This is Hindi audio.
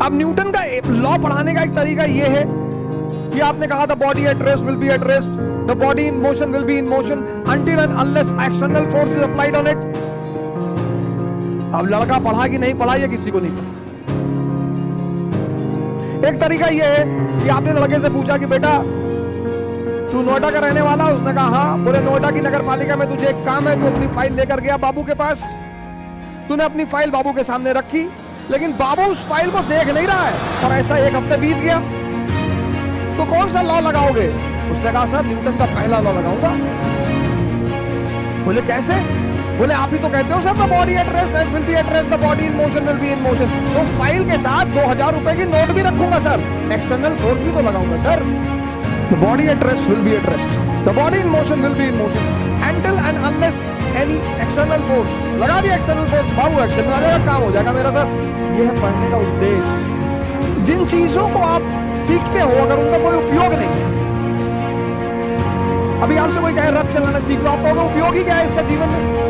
अब न्यूटन का लॉ पढ़ाने का एक तरीका यह है कि आपने कहा था body at rest will be at rest, the body in motion will be in motion until and unless external force is applied on it. अब लड़का पढ़ा कि नहीं पढ़ा ये किसी को नहीं पता। एक तरीका यह है कि आपने लड़के से पूछा कि बेटा तू नोएडा का रहने वाला? उसने कहा हाँ। बोले नोएडा की नगर पालिका में तुझे एक काम है, तू अपनी फाइल लेकर गया बाबू के पास। तूने अपनी फाइल बाबू के सामने रखी, लेकिन बाबू उस फाइल को देख नहीं रहा है और ऐसा एक हफ्ते बीत गया, तो कौन सा लॉ लगाओगे? उसने कहा सर न्यूटन का पहला लॉ लगाऊंगा। बोले कैसे? बोले आप ही तो कहते हो sir the body at rest will be at rest, the body in motion will be in motion. तो फाइल के साथ 2000 रुपए की नोट भी रखूंगा सर, एक्सटर्नल फोर्स भी तो लगाऊंगा sir. The body at rest will be at rest, the body in motion will be in motion until and unless any external force। लगा दिया एक्सटर्नल फोर्स, बाबू एक्शन आ जाएगा, काम हो जाएगा मेरा सर। ये है पढ़ने का उद्देश्य। जिन चीजों को आप सीखते हो अगर उनका कोई उपयोग नहीं है, अभी आपसे कोई कहे रथ चलाना सीख लो, आप कहोगे उपयोग ही क्या है इसका जीवन में?